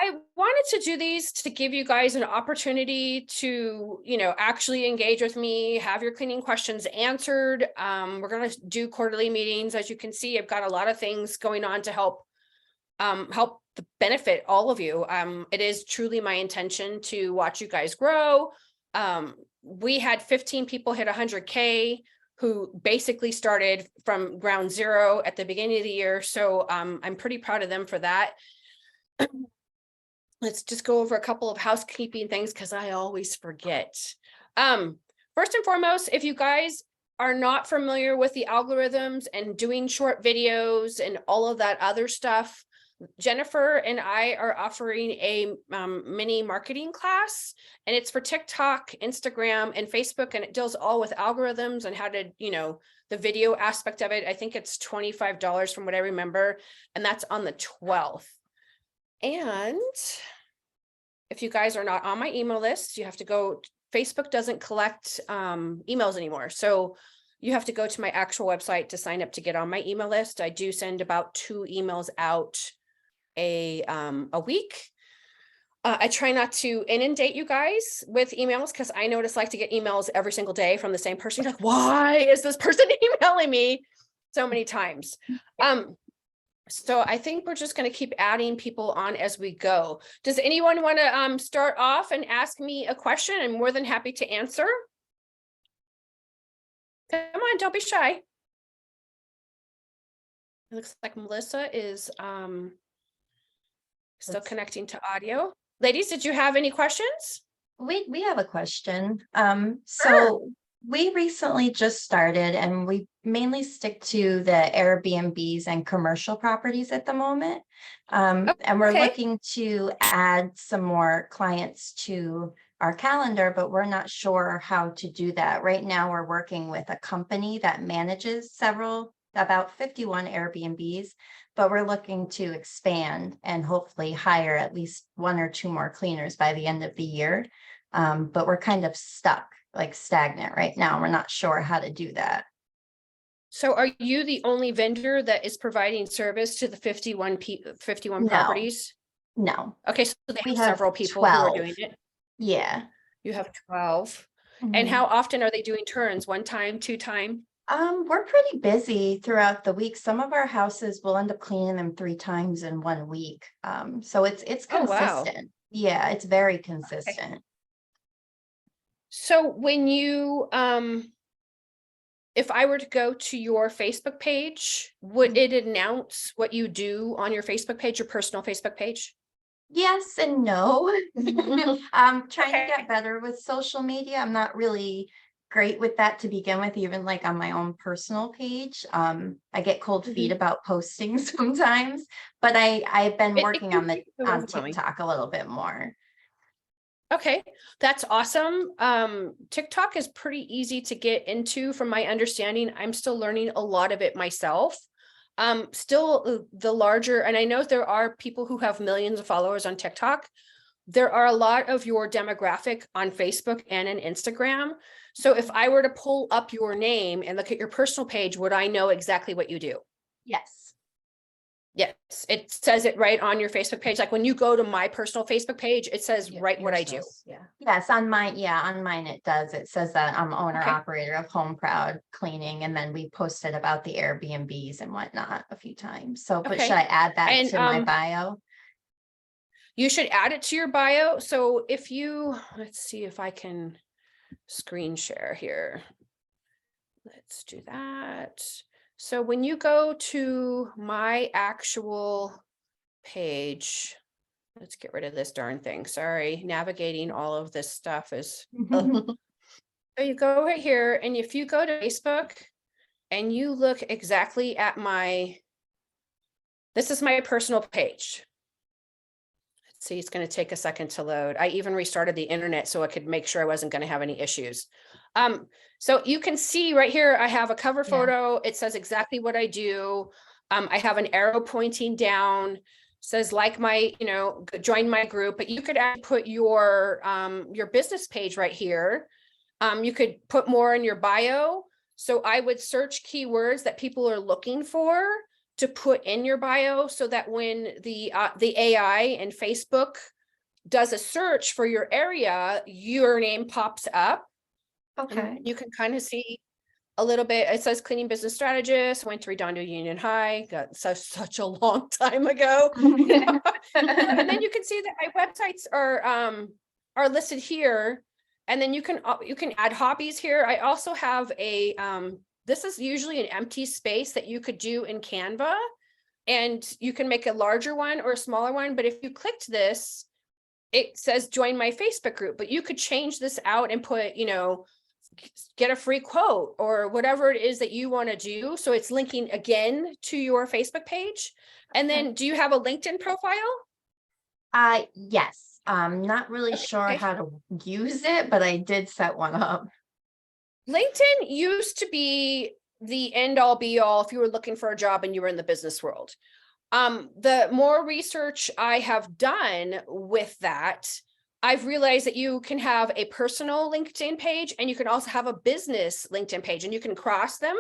I wanted to do these to give you guys an opportunity to, actually engage with me, have your cleaning questions answered. We're going to do quarterly meetings. As you can see, I've got a lot of things going on to help benefit all of you. It is truly my intention to watch you guys grow. We had 15 people hit 100K who basically started from ground zero at the beginning of the year. So I'm pretty proud of them for that. Let's just go over a couple of housekeeping things because I always forget. First and foremost, if you guys are not familiar with the algorithms and doing short videos and all of that other stuff, Jennifer and I are offering a mini marketing class, and it's for TikTok, Instagram, and Facebook, and it deals all with algorithms and how to, the video aspect of it. I think it's $25 from what I remember, and that's on the 12th. And if you guys are not on my email list, you have to go. Facebook doesn't collect emails anymore, so you have to go to my actual website to sign up to get on my email list. I do send about 2 emails out a week. I try not to inundate you guys with emails because I know what it's like to get emails every single day from the same person. You're like, why is this person emailing me so many times? So I think we're just going to keep adding people on as we go. Does anyone want to start off and ask me a question? I'm more than happy to answer. Come on, don't be shy. It looks like Melissa is still connecting to audio. Ladies, did you have any questions? We have a question. So we recently just started, and we mainly stick to the Airbnbs and commercial properties at the moment. And we're looking to add some more clients to our calendar, but we're not sure how to do that. Right now, we're working with a company that manages about 51 Airbnbs, but we're looking to expand and hopefully hire at least 1 or 2 more cleaners by the end of the year. But we're kind of stuck, like stagnant right now. We're not sure how to do that. So are you the only vendor that is providing service to the 51 properties? No. Okay, so they We have have several people 12. who are doing it. Yeah. You have 12. Mm-hmm. And how often are they doing turns? 1 time, 2 time? We're pretty busy throughout the week. Some of our houses will end up cleaning them 3 times in 1 week. So it's consistent. Oh, wow. Yeah, it's very consistent. Okay. So when you, if I were to go to your Facebook page, would it announce what you do on your Facebook page, your personal Facebook page? Yes and no. I'm trying to get better with social media. I'm not really great with that to begin with, even like on my own personal page. I get cold feet about posting sometimes, but I've been working on TikTok a little bit more. Okay, that's awesome. TikTok is pretty easy to get into from my understanding. I'm still learning a lot of it myself. Still the larger, and I know there are people who have millions of followers on TikTok. There are a lot of your demographic on Facebook and on Instagram. So if I were to pull up your name and look at your personal page, would I know exactly what you do? Yes. Yes, it says it right on your Facebook page. Like when you go to my personal Facebook page, it says right what I do. Yeah. Yes, on mine it does. It says that I'm owner operator of Home Proud Cleaning, and then we posted about the Airbnbs and whatnot a few times. So, but should I add that to my bio? You should add it to your bio. So if you, let's see if I can screen share here. Let's do that. So when you go to my actual page, let's get rid of this darn thing. Sorry, navigating all of this stuff is. So you go right here, and if you go to Facebook and you look exactly at this is my personal page. Let's see, it's going to take a second to load. I even restarted the internet so I could make sure I wasn't going to have any issues. So you can see right here, I have a cover photo. It says exactly what I do. I have an arrow pointing down, says like my, join my group, but you could actually put your business page right here. You could put more in your bio. So I would search keywords that people are looking for to put in your bio so that when the AI and Facebook does a search for your area, your name pops up. Okay. And you can kind of see a little bit. It says cleaning business strategist, went to Redondo Union High, got such a long time ago. And then you can see that my websites are listed here. And then you can add hobbies here. I also have a this is usually an empty space that you could do in Canva, and you can make a larger one or a smaller one. But if you clicked this, it says join my Facebook group, but you could change this out and put, you know, get a free quote or whatever it is that you want to do. So it's linking again to your Facebook page. And then do you have a LinkedIn profile? Yes. I'm not really sure how to use it, but I did set one up. LinkedIn used to be the end all be all if you were looking for a job and you were in the business world. The more research I have done with that, I've realized that you can have a personal LinkedIn page and you can also have a business LinkedIn page, and you can cross them.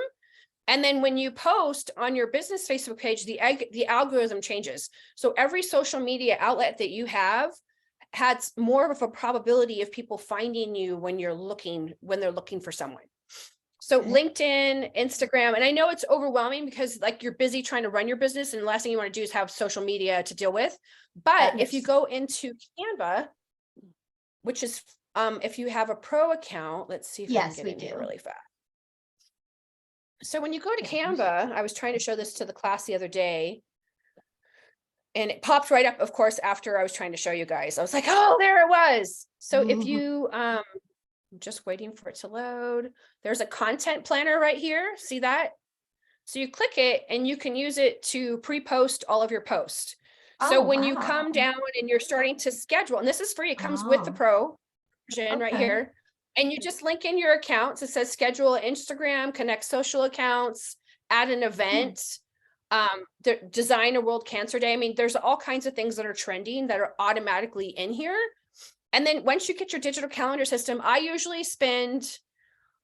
And then when you post on your business Facebook page, the algorithm changes. So every social media outlet that you have has more of a probability of people finding you when they're looking for someone. So LinkedIn, Instagram, and I know it's overwhelming because like you're busy trying to run your business and the last thing you want to do is have social media to deal with. But if you go into Canva, which is if you have a pro account, let's see if I can get in here really fast. So when you go to Canva, I was trying to show this to the class the other day, and it popped right up, of course, after I was trying to show you guys. I was like, oh, there it was. So if you, I'm just waiting for it to load. There's a content planner right here. See that? So you click it and you can use it to pre-post all of your posts. So when you come down and you're starting to schedule, and this is free, it comes with the pro version right here. And you just link in your accounts. It says schedule Instagram, connect social accounts, add an event, design a World Cancer Day. I mean, there's all kinds of things that are trending that are automatically in here. And then once you get your digital calendar system, I usually spend,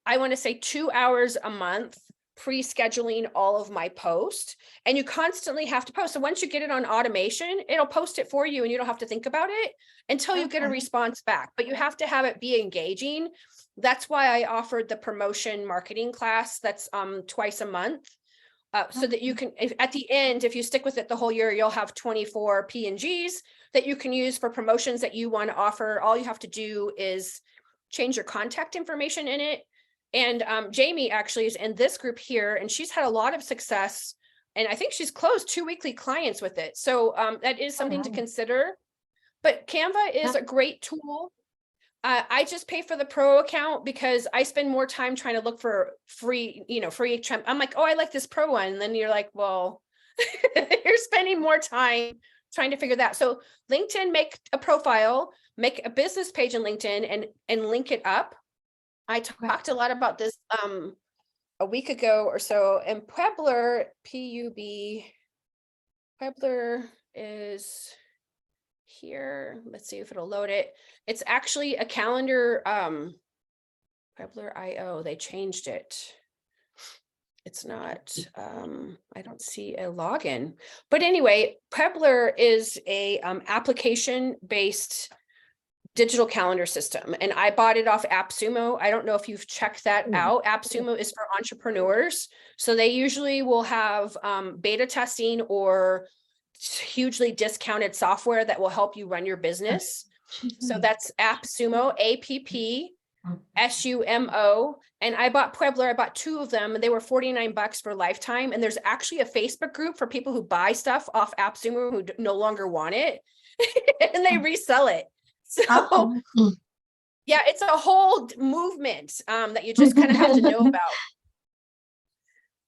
I want to say 2 hours a month pre-scheduling all of my posts, and you constantly have to post. So once you get it on automation, it'll post it for you and you don't have to think about it until you get a response back, but you have to have it be engaging. That's why I offered the promotion marketing class that's twice a month. So that you can, at the end, if you stick with it the whole year, you'll have 24 PNGs that you can use for promotions that you want to offer. All you have to do is change your contact information in it. And Jamie actually is in this group here, and she's had a lot of success. And I think she's closed 2 weekly clients with it. So that is something to consider. But Canva is a great tool. I just pay for the pro account because I spend more time trying to look for free. I'm like, oh, I like this pro one. And then you're like, well, you're spending more time trying to figure that. So LinkedIn, make a profile, make a business page in LinkedIn and link it up. I talked a lot about this a week ago or so, and Puebler, Puebler is here. Let's see if it'll load it. It's actually a calendar, Puebler.io, they changed it. It's not, I don't see a login, but anyway, Puebler is a application-based digital calendar system. And I bought it off AppSumo. I don't know if you've checked that out. AppSumo is for entrepreneurs. So they usually will have beta testing or hugely discounted software that will help you run your business. So that's AppSumo, AppSumo. And I bought Puebler. I bought 2 of them, and they were $49 for lifetime. And there's actually a Facebook group for people who buy stuff off AppSumo who no longer want it and they resell it. So yeah, it's a whole movement that you just kind of have to know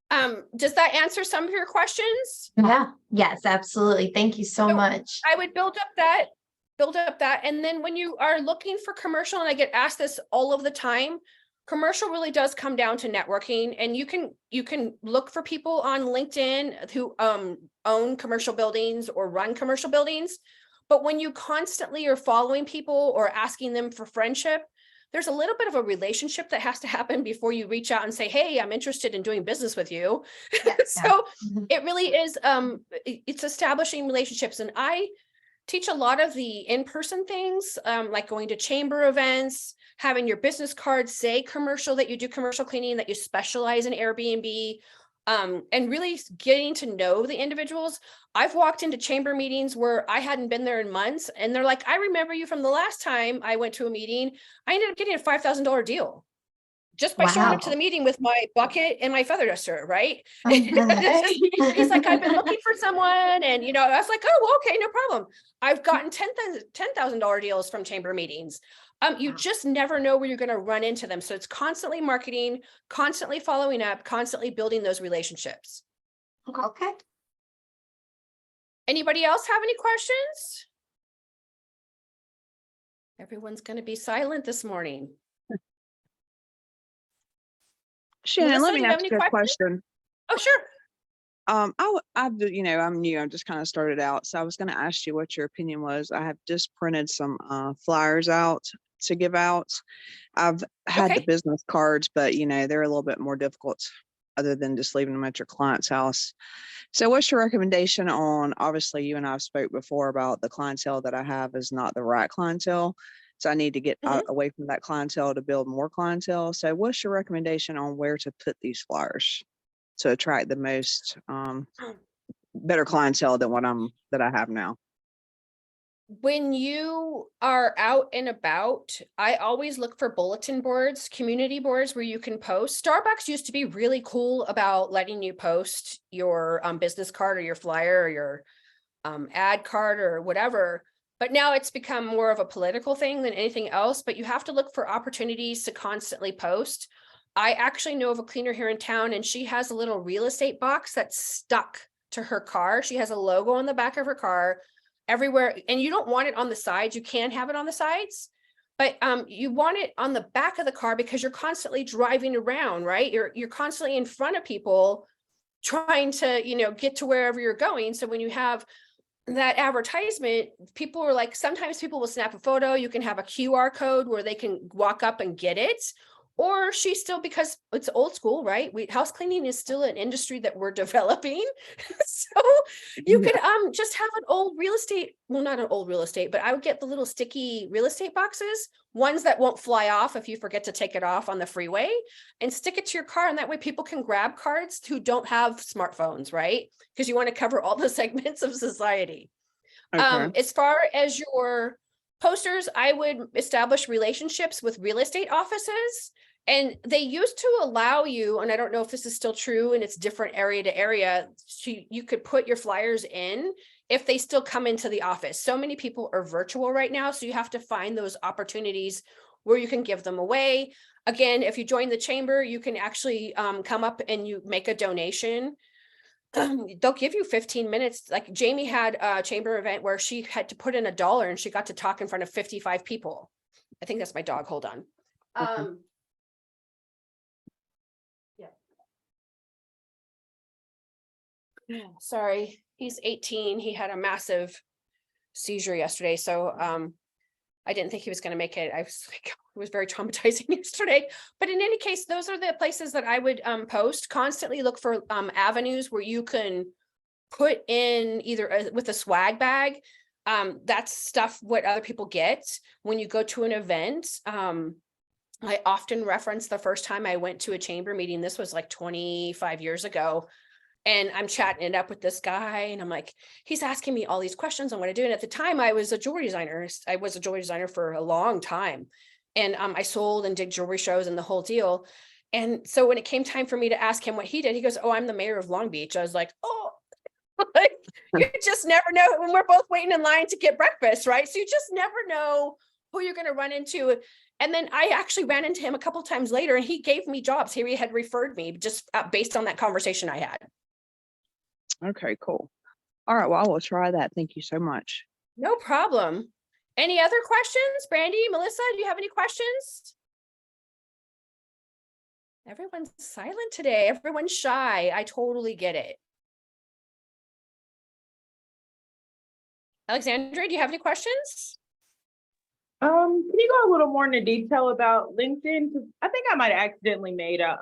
about. Does that answer some of your questions? Yeah. Yes, absolutely. Thank you so much. I would build up that. And then when you are looking for commercial, and I get asked this all of the time, commercial really does come down to networking. And you can look for people on LinkedIn who own commercial buildings or run commercial buildings. But when you constantly are following people or asking them for friendship, there's a little bit of a relationship that has to happen before you reach out and say, hey, I'm interested in doing business with you. So it really is, it's establishing relationships. And I teach a lot of the in-person things, like going to chamber events, having your business cards say commercial, that you do commercial cleaning, that you specialize in Airbnb, and really getting to know the individuals. I've walked into chamber meetings where I hadn't been there in months, and they're like, I remember you from the last time I went to a meeting. I ended up getting a $5,000 deal just by showing up to the meeting with my bucket and my feather duster, right? He's like, I've been looking for someone. And, you know, I was like, oh, okay, no problem. I've gotten $10,000 deals from chamber meetings. You just never know where you're going to run into them. So it's constantly marketing, constantly following up, constantly building those relationships. Okay. Anybody else have any questions? Everyone's going to be silent this morning. Shannon, Melissa, let do me you have ask any you a questions? question. Oh, sure. You know, I'm new. I'm just kind of started out. So I was going to ask you what your opinion was. I have just printed some flyers out to give out. I've had the business cards, but you know, they're a little bit more difficult other than just leaving them at your client's house. So what's your recommendation on, obviously you and I have spoke before about the clientele that I have is not the right clientele. So I need to get away from that clientele to build more clientele. So what's your recommendation on where to put these flyers to attract the most better clientele than that I have now? When you are out and about, I always look for bulletin boards, community boards where you can post. Starbucks used to be really cool about letting you post your business card or your flyer or your ad card or whatever. But now it's become more of a political thing than anything else, but you have to look for opportunities to constantly post. I actually know of a cleaner here in town, and she has a little real estate box that's stuck to her car. She has a logo on the back of her car everywhere, and you don't want it on the sides. You can have it on the sides, but you want it on the back of the car because you're constantly driving around, right? You're constantly in front of people trying to, you know, get to wherever you're going. So when you have that advertisement, people are like, sometimes people will snap a photo. You can have a QR code where they can walk up and get it. Or she still, because it's old school, right? House cleaning is still an industry that we're developing. So you could just have an old real estate, well, not an old real estate, but I would get the little sticky real estate boxes, ones that won't fly off if you forget to take it off on the freeway, and stick it to your car. And that way people can grab cards who don't have smartphones, right? Because you want to cover all the segments of society. As far as your posters, I would establish relationships with real estate offices. And they used to allow you, and I don't know if this is still true and it's different area to area, so you could put your flyers in if they still come into the office. So many people are virtual right now, so you have to find those opportunities where you can give them away. Again, if you join the chamber, you can actually come up and you make a donation. They'll give you 15 minutes. Like Jamie had a chamber event where she had to put in $1 and she got to talk in front of 55 people. I think that's my dog. Hold on. Yeah, sorry, he's 18. He had a massive seizure yesterday. So I didn't think he was going to make it. I was like, it was very traumatizing yesterday. But in any case, those are the places that I would post. Constantly look for avenues where you can put in either with a swag bag. That's stuff what other people get when you go to an event. I often reference the first time I went to a chamber meeting. This was like 25 years ago. And I'm chatting it up with this guy, and I'm like, he's asking me all these questions on what I do. And at the time I was a jewelry designer. I was a jewelry designer for a long time. And I sold and did jewelry shows and the whole deal. And so when it came time for me to ask him what he did, he goes, oh, I'm the mayor of Long Beach. I was like, oh, like, you just never know when we're both waiting in line to get breakfast, right? So you just never know who you're going to run into. And then I actually ran into him a couple times later, and he gave me jobs. He had referred me just based on that conversation I had. Okay, cool. All right. Well, I will try that. Thank you so much. No problem. Any other questions? Brandy, Melissa, do you have any questions? Everyone's silent today. Everyone's shy. I totally get it. Alexandria, do you have any questions? Can you go a little more into detail about LinkedIn? Because I think I might have accidentally made a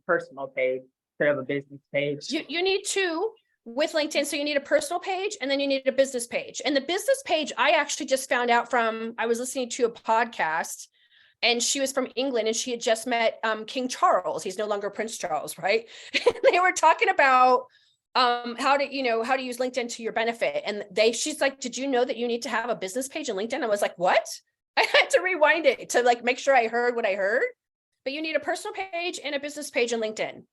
personal page instead of a business page. You need two with LinkedIn. So you need a personal page and then you need a business page. And the business page, I actually just found out from, I was listening to a podcast and she was from England and she had just met King Charles. He's no longer Prince Charles, right? And they were talking about how to use LinkedIn to your benefit. And she's like, did you know that you need to have a business page in LinkedIn? I was like, what? I had to rewind it to like make sure I heard what I heard. But you need a personal page and a business page in LinkedIn.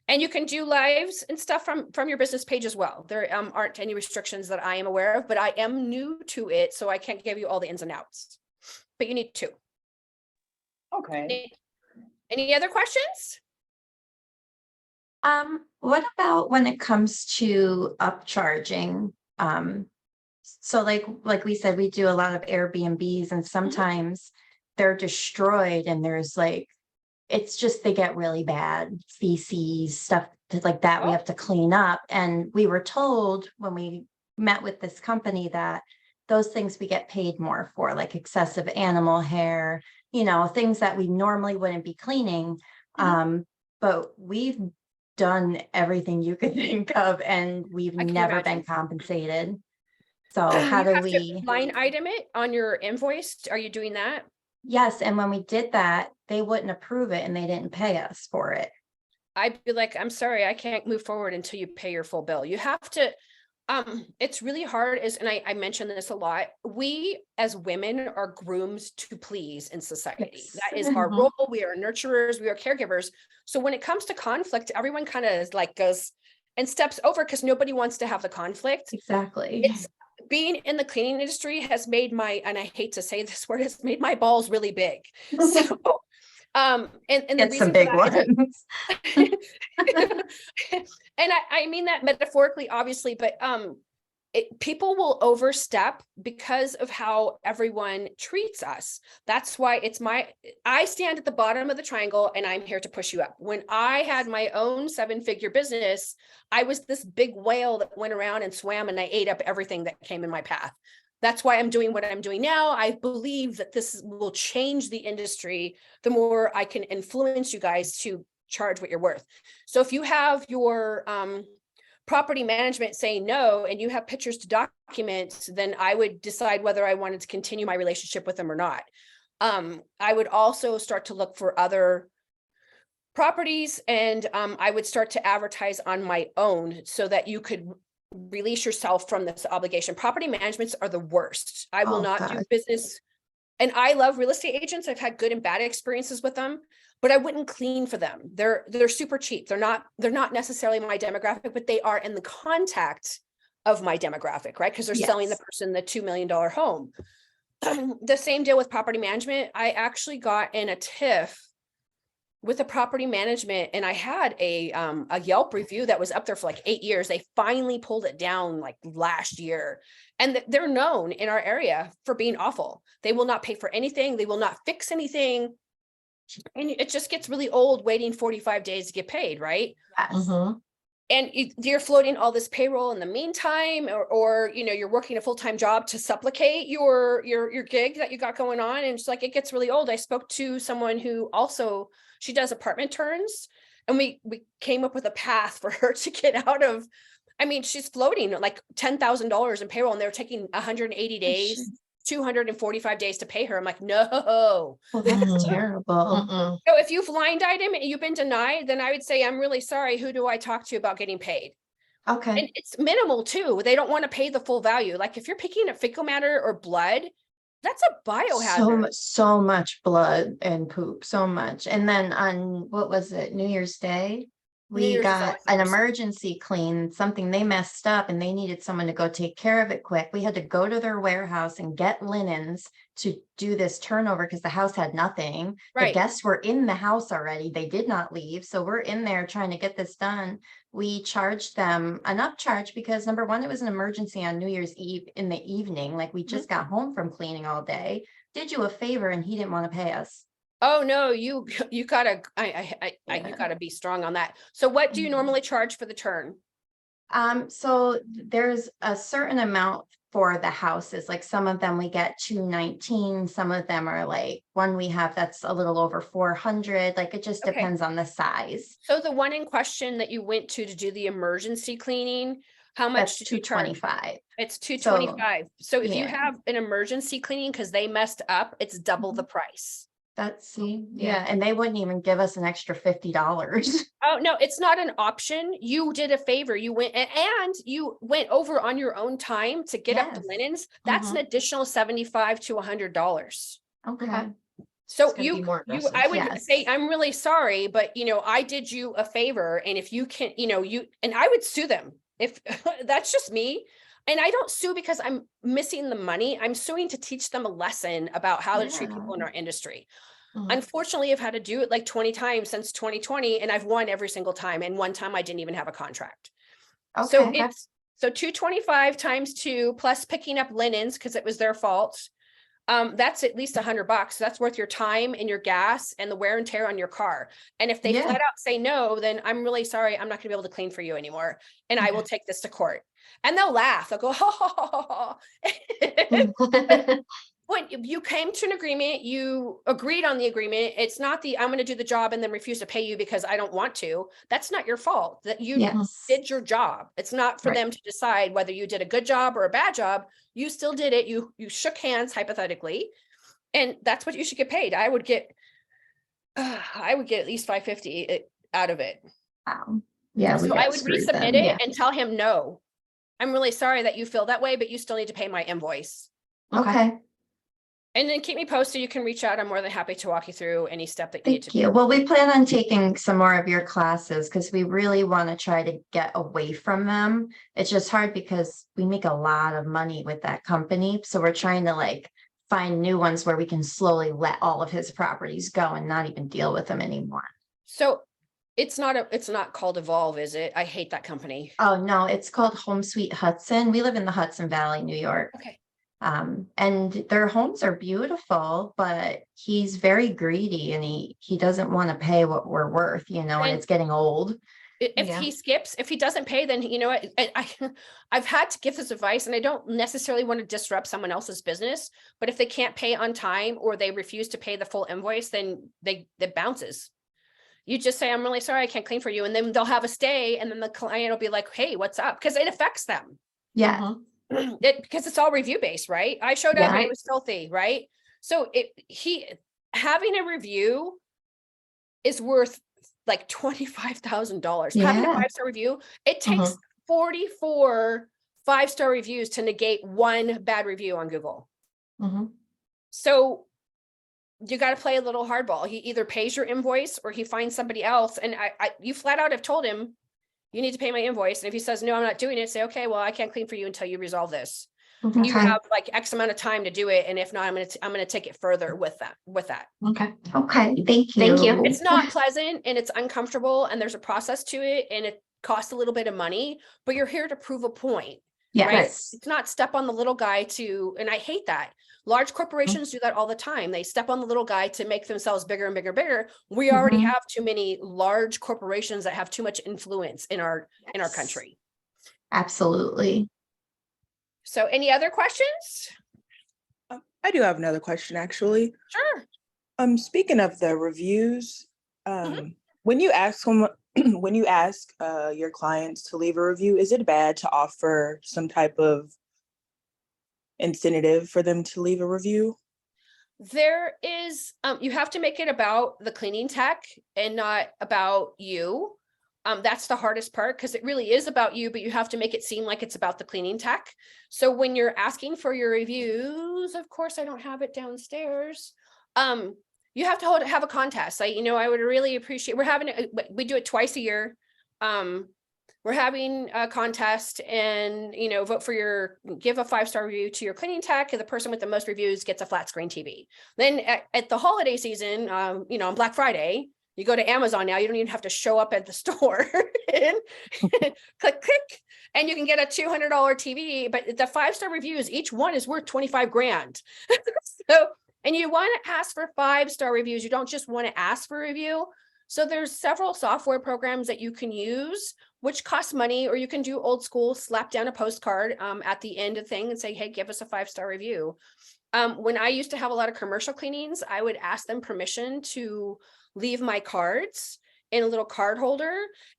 And you can do lives and stuff from your business page as well. There aren't any restrictions that I am aware of, but I am new to it, so I can't give you all the ins and outs. But you need two. Okay. Any other questions? What about when it comes to upcharging? So like we said, we do a lot of Airbnbs and sometimes they're destroyed and there's like, it's just, they get really bad feces, stuff like that we have to clean up. And we were told when we met with this company that those things we get paid more for, like excessive animal hair, things that we normally wouldn't be cleaning. But we've done everything you could think of and we've never been compensated. So how do we line item it on your invoice? Are you doing that? Yes, and when we did that, they wouldn't approve it and they didn't pay us for it. I'd be like, I'm sorry, I can't move forward until you pay your full bill. You have to, it's really hard and I mention this a lot. We as women are groomed to please in society. Yes. That is our role. We are nurturers, we are caregivers. So when it comes to conflict, everyone kind of like goes and steps over because nobody wants to have the conflict. Exactly. It's being in the cleaning industry has made and I hate to say this word, has made my balls really big. So and it's the big ones. And I mean that metaphorically, obviously, but people will overstep because of how everyone treats us. That's why I stand at the bottom of the triangle and I'm here to push you up. When I had my own 7-figure business, I was this big whale that went around and swam and I ate up everything that came in my path. That's why I'm doing what I'm doing now. I believe that this will change the industry the more I can influence you guys to charge what you're worth. So if you have your property management saying no, and you have pictures to document, then I would decide whether I wanted to continue my relationship with them or not. I would also start to look for other properties and I would start to advertise on my own so that you could release yourself from this obligation. Property managements are the worst. I will not do business. And I love real estate agents. I've had good and bad experiences with them, but I wouldn't clean for them. They're super cheap. They're not necessarily my demographic, but they are in the contact of my demographic, right? Because they're selling the person the $2 million home. The same deal with property management. I actually got in a tiff with a property management and I had a Yelp review that was up there for like 8 years. They finally pulled it down like last year. And they're known in our area for being awful. They will not pay for anything. They will not fix anything. And it just gets really old waiting 45 days to get paid, right? Yes. And you're floating all this payroll in the meantime, or you're working a full-time job to supplicate your gig that you got going on. And it's like, it gets really old. I spoke to someone who also, she does apartment turns, and we came up with a path for her to get out of, I mean, she's floating like $10,000 in payroll and they're taking 180 days, 245 days to pay her. I'm like, no. Well, that's terrible. So if you've line item and you've been denied, then I would say, I'm really sorry. Who do I talk to about getting paid? Okay. And it's minimal too. They don't want to pay the full value. Like if you're picking up fecal matter or blood, that's a biohazard. So much blood and poop, so much. And then on, what was it, New Year's Day? We got an emergency clean, something they messed up and they needed someone to go take care of it quick. We had to go to their warehouse and get linens to do this turnover because the house had nothing. The guests were in the house already. They did not leave. So we're in there trying to get this done. We charged them an upcharge because number one, it was an emergency on New Year's Eve in the evening. Like we just got home from cleaning all day, did you a favor and he didn't want to pay us. Oh no, you gotta, you gotta be strong on that. So what do you normally charge for the turn? So there's a certain amount for the houses. Like some of them we get 219, some of them are like one we have that's a little over 400. Like it just Okay. depends on the size. So the one in question that you went to do the emergency cleaning, how much That's did you charge? 225. It's 225. So if you yeah. have an emergency cleaning because they messed up, it's double the price. That's yeah. And they wouldn't even give us an extra $50. Oh, no, it's not an option. You did a favor. You went and you went over on your own time to get up the Yes. linens. That's an additional $75 to $100. Okay. So gonna be more you, aggressive. I would Yes. say, I'm really sorry, but I did you a favor. And if you can, and I would sue them if that's just me. And I don't sue because I'm missing the money. I'm suing to teach them a lesson about how to treat people in our industry. Unfortunately, I've had to do it like 20 times since 2020, and I've won every single time. And one time I didn't even have a contract. So Okay. it's 225 times 2 plus picking up linens because it was their fault. That's at least $100. That's worth your time and your gas and the wear and tear on your car. And if they Yeah. flat out say no, then I'm really sorry. I'm not gonna be able to clean for you anymore. And I will take this to court. And they'll laugh. They'll go, ha, ha, ha, ha. When you came to an agreement, you agreed on the agreement. It's not I'm going to do the job and then refuse to pay you because I don't want to. That's not your fault. That you Yes. did your job. It's not for Right. them to decide whether you did a good job or a bad job. You still did it. You shook hands hypothetically, and that's what you should get paid. I would get at least $550 out of it. Yeah. So I would resubmit it and tell him, no, I'm really sorry that you feel that way, but you still need to pay my invoice. Okay. And then keep me posted. You can reach out. I'm more than happy to walk you through any step that you need to Thank do. you. Well, we plan on taking some more of your classes because we really want to try to get away from them. It's just hard because we make a lot of money with that company. So we're trying to like find new ones where we can slowly let all of his properties go and not even deal with them anymore. So it's not called Evolve, is it? I hate that company. Oh, no, it's called Home Sweet Hudson. We live in the Hudson Valley, New York. Okay. And their homes are beautiful, but he's very greedy and he doesn't want to pay what we're worth, and it's getting old. If he doesn't pay, then what, I've had to give this advice, and I don't necessarily want to disrupt someone else's business, but if they can't pay on time or they refuse to pay the full invoice, then it bounces. You just say, I'm really sorry, I can't clean for you. And then they'll have a stay, and then the client will be like, hey, what's up? Because it affects them. Yeah. Because it's all review based, right? I showed up and it was filthy, right? So having a review is worth like $25,000. Having a 5-star review, it takes 44 5-star reviews to negate one bad review on Google. So you got to play a little hardball. He either pays your invoice or he finds somebody else. And you flat out have told him, you need to pay my invoice. And if he says, no, I'm not doing it, say, okay, well, I can't clean for you until you resolve this. You have like X amount of time to do it. And if not, I'm going to take it further with that. Okay. Thank you. It's not pleasant and it's uncomfortable and there's a process to it and it costs a little bit of money, but you're here to prove a point. Yes. Right? It's not step on the little guy and I hate that. Large corporations do that all the time. They step on the little guy to make themselves bigger and bigger and bigger. We already have too many large corporations that have too much influence in our country. Absolutely. So any other questions? I do have another question, actually. Sure. Speaking of the reviews, when you ask your clients to leave a review, is it bad to offer some type of incentive for them to leave a review? There is, you have to make it about the cleaning tech and not about you. That's the hardest part because it really is about you, but you have to make it seem like it's about the cleaning tech. So when you're asking for your reviews, of course, I don't have it downstairs. You have to have a contest. I would really appreciate, we do it twice a year. We're having a contest and, vote for give a 5-star review to your cleaning tech, and the person with the most reviews gets a flat screen TV. Then at the holiday season, on Black Friday, you go to Amazon now, you don't even have to show up at the store and click, and you can get a $200 TV, but the 5-star reviews, each one is worth 25 grand. And you want to ask for 5-star reviews. You don't just want to ask for a review. So there's several software programs that you can use which costs money, or you can do old school, slap down a postcard at the end of the thing and say, hey, give us a 5-star review. When I used to have a lot of commercial cleanings, I would ask them permission to leave my cards in a little card holder.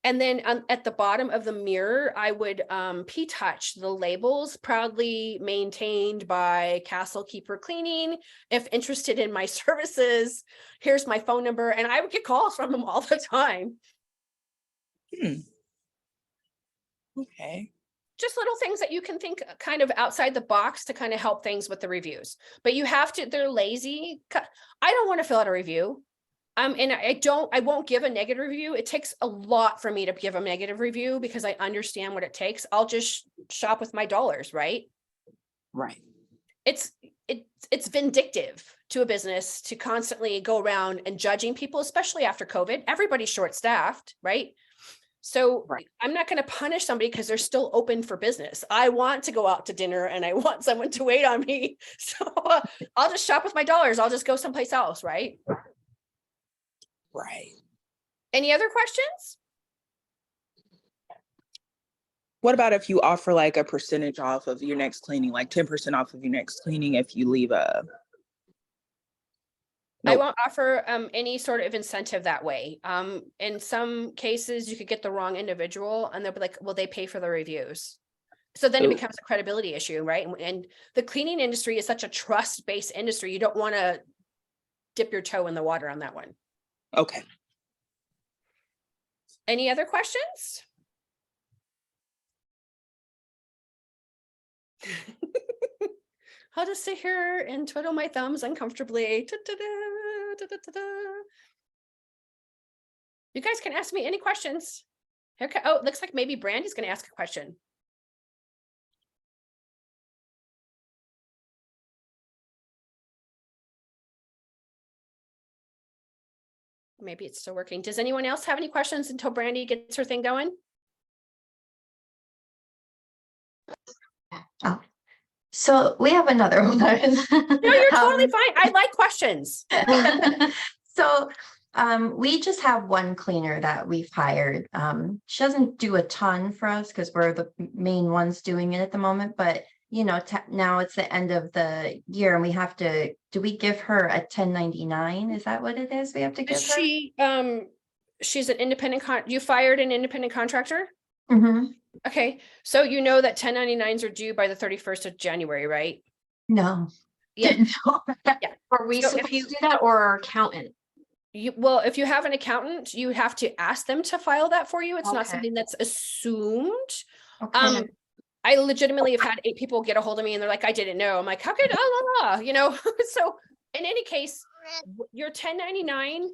And then at the bottom of the mirror, I would p-touch the labels, proudly maintained by Castle Keeper Cleaning. If interested in my services, here's my phone number. And I would get calls from them all the time. Okay. Just little things that you can think kind of outside the box to kind of help things with the reviews. But you have to, they're lazy. I don't want to fill out a review. And I won't give a negative review. It takes a lot for me to give a negative review because I understand what it takes. I'll just shop with my dollars, right? Right. It's vindictive to a business to constantly go around and judging people, especially after COVID. Everybody's short-staffed, right? So I'm not going to punish somebody because they're still open for business. I want to go out to dinner and I want someone to wait on me. So I'll just shop with my dollars. I'll just go someplace else, right? Right. Any other questions? What about if you offer like a percentage off of your next cleaning, like 10% off of your next cleaning if you leave a... I won't offer any sort of incentive that way. In some cases, you could get the wrong individual and they'll be like, well, they pay for the reviews. So then it becomes a credibility issue, right? And the cleaning industry is such a trust-based industry. You don't want to dip your toe in the water on that one. Okay. Any other questions? I'll just sit here and twiddle my thumbs uncomfortably. You guys can ask me any questions. Okay. Oh, it looks like maybe Brandy's going to ask a question. Maybe it's still working. Does anyone else have any questions until Brandy gets her thing going? Oh, so we have another one. No, you're totally fine. I like questions. So we just have one cleaner that we've hired. She doesn't do a ton for us because we're the main ones doing it at the moment, but you know, now it's the end of the year and we have to, do we give her a 1099? Is that what it is? We have to give her? She's an independent you fired an independent contractor? Mm-hmm. Okay, so you know that 1099s are due by the 31st of January, right? No. Yeah. Didn't know that. Yeah. Are we So supposed to do that or our accountant? Well, if you have an accountant, you have to ask them to file that for you. It's not Okay. something that's assumed. Okay. I legitimately have had 8 people get a hold of me and they're like, I didn't know. I'm like, how could, you know? So in any case, your 1099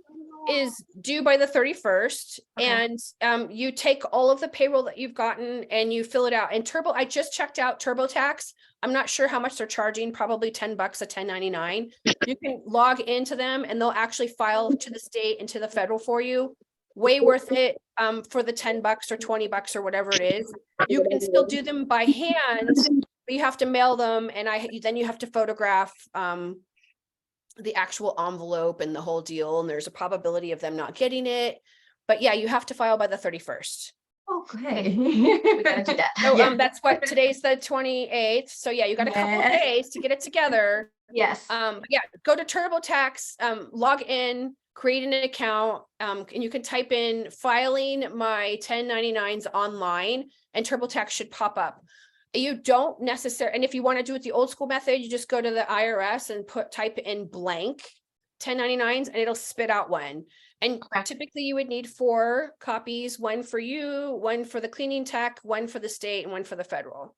is due by the 31st. Okay. And you take all of the payroll that you've gotten and you fill it out. And I just checked out TurboTax. I'm not sure how much they're charging, probably $10 a 1099. You can log into them and they'll actually file to the state and to the federal for you. Way worth it for the $10 or $20 or whatever it is. You can still do them by hand, but you have to mail them, and then you have to photograph the actual envelope and the whole deal, and there's a probability of them not getting it. But yeah, you have to file by the 31st. Okay. We gotta do that. So that's what today's the 28th. So yeah, you got a couple of days to get it together. Yes. Yeah, go to TurboTax, log in, create an account, and you can type in filing my 1099s online and TurboTax should pop up. You don't necessarily, and if you want to do it the old school method, you just go to the IRS and type in blank 1099s and it'll spit out one. And typically you would need 4 copies, one for you, one for the cleaning tech, one for the state, and one for the federal.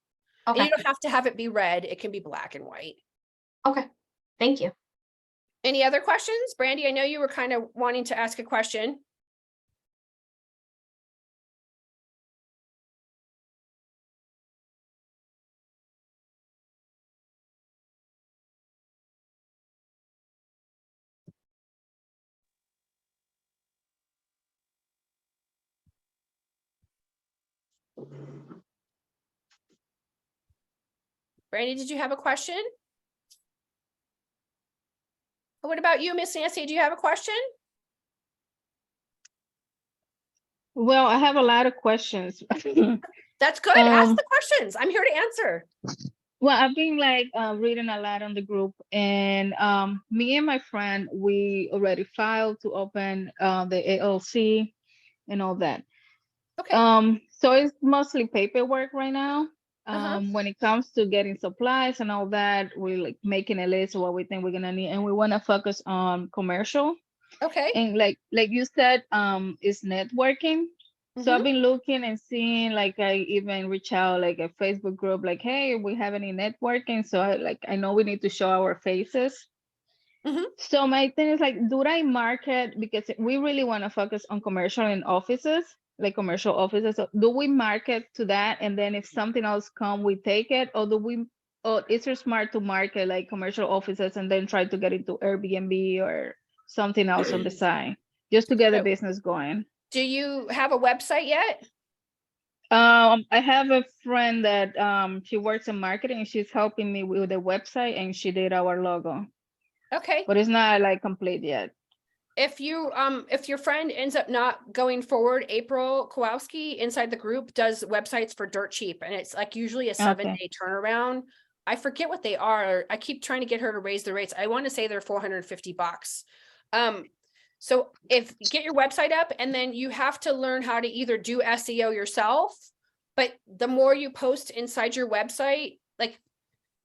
Okay. And you don't have to have it be red. It can be black and white. Okay, thank you. Any other questions? Brandy, I know you were kind of wanting to ask a question. Brandy, did you have a question? What about you, Miss Nancy? Do you have a question? Well, I have a lot of questions. That's good. Ask Um, the questions. I'm here to answer. Well, I've been like reading a lot on the group, and me and my friend, we already filed to open the ALC and all that. Okay. So it's mostly paperwork right now. Uh-huh. When it comes to getting supplies and all that, we're like making a list of what we think we're gonna need, and we want to focus on commercial. Okay. And like you said, is networking. So I've Mhm. been looking and seeing, like I even reach out like a Facebook group, like, hey, we have any networking? So I know we need to show our faces. Mhm. So my thing is like, do I market, because we really want to focus on commercial and offices, like commercial offices. So do we market to that? And then if something else come, we take it, or or is it smart to market like commercial offices and then try to get into Airbnb or something else on the side, just to get the So, business going? do you have a website yet? I have a friend that she works in marketing. She's helping me with the website, and she did our logo, Okay. but it's not like complete yet. If your friend ends up not going forward, April Kowalski inside the group does websites for dirt cheap, and it's like usually a 7-day turnaround. I forget what they are. I keep trying to get her to raise the rates. I want to say they're $450. So if you get your website up, and then you have to learn how to either do SEO yourself, but the more you post inside your website, like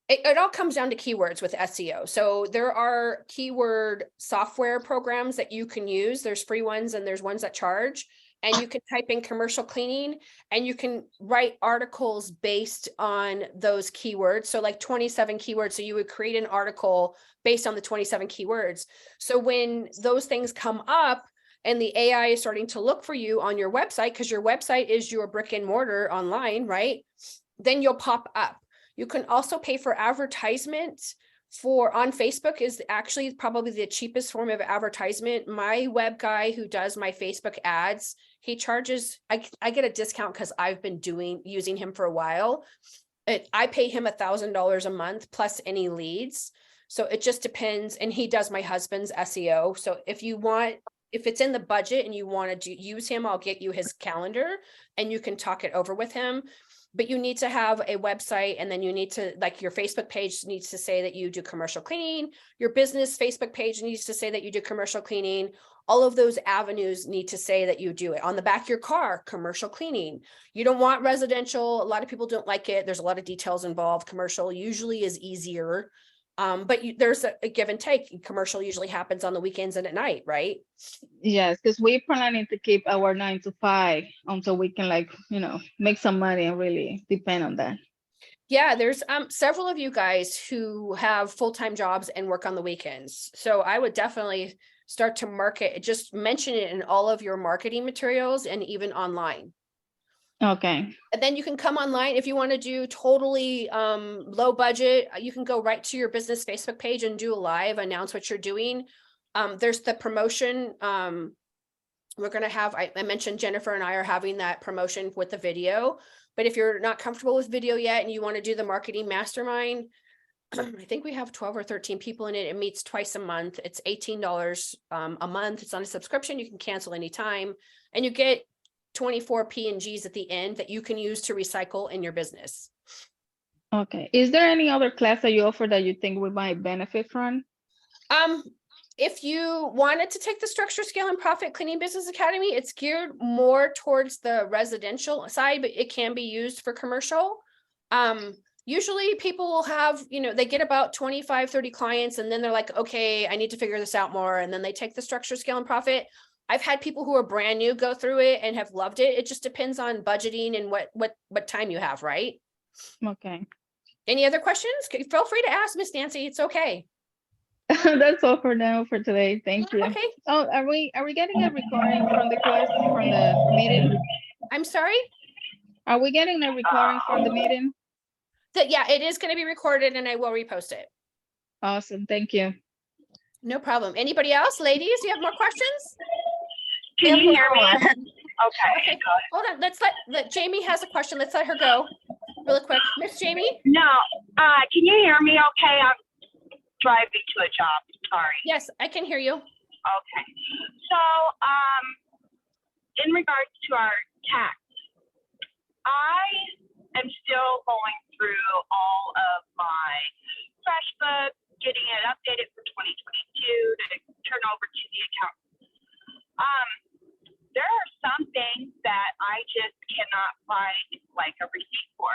it all comes down to keywords with SEO. So there are keyword software programs that you can use. There's free ones and there's ones that charge. And you can type in commercial cleaning, and you can write articles based on those keywords. So like 27 keywords. So you would create an article based on the 27 keywords. So when those things come up and the AI is starting to look for you on your website, because your website is your brick and mortar online, right? Then you'll pop up. You can also pay for advertisement on Facebook is actually probably the cheapest form of advertisement. My web guy who does my Facebook ads, he charges, I get a discount because I've been using him for a while. I pay him $1,000 a month plus any leads. So it just depends. And he does my husband's SEO. So if it's in the budget and you want to use him, I'll get you his calendar and you can talk it over with him. But you need to have a website, and then you need to, like, your Facebook page needs to say that you do commercial cleaning. Your business Facebook page needs to say that you do commercial cleaning. All of those avenues need to say that you do it. On the back of your car, commercial cleaning. You don't want residential. A lot of people don't like it. There's a lot of details involved. Commercial usually is easier. But there's a give and take. Commercial usually happens on the weekends and at night, right? Yes, because we're planning to keep our 9 to 5 until we can, like, make some money and really depend on that. Yeah, there's several of you guys who have full-time jobs and work on the weekends. So I would definitely start to market, just mention it in all of your marketing materials and even online. Okay. And then you can come online if you want to do totally low budget. You can go right to your business Facebook page and do a live, announce what you're doing. There's the promotion. We're going to have, I mentioned Jennifer and I are having that promotion with the video. But if you're not comfortable with video yet and you want to do the marketing mastermind, I think we have 12 or 13 people in it. It meets twice a month. It's $18 a month. It's on a subscription. You can cancel anytime, and you get 24 P&Gs at the end that you can use to recycle in your business. Okay. Is there any other class that you offer that you think we might benefit from? If you wanted to take the Structure, Scale, and Profit Cleaning Business Academy, it's geared more towards the residential side, but it can be used for commercial. Usually people will have, they get about 25, 30 clients, and then they're like, okay, I need to figure this out more. And then they take the Structure, Scale, and Profit. I've had people who are brand new go through it and have loved it. It just depends on budgeting and what time you have, right? Okay. Any other questions? Feel free to ask, Miss Nancy. It's okay. That's all for now for today. Thank you. Okay. Oh, are we getting a recording from the class, from the meeting? I'm sorry? Are we getting a recording from the meeting? Yeah, it is going to be recorded and I will repost it. Awesome. Thank you. No problem. Anybody else? Ladies, you have more questions? Can you hear me? Okay. Hold on. Let's let Jamie has a question. Let's let her go really quick. Miss Jamie? No, can you hear me okay? I'm driving to a job. Sorry. Yes, I can hear you. Okay. So, in regards to our tax, I am still going through all of my FreshBooks, getting it updated for 2022 to turn over to the accountant. There are some things that I just cannot find like a receipt for.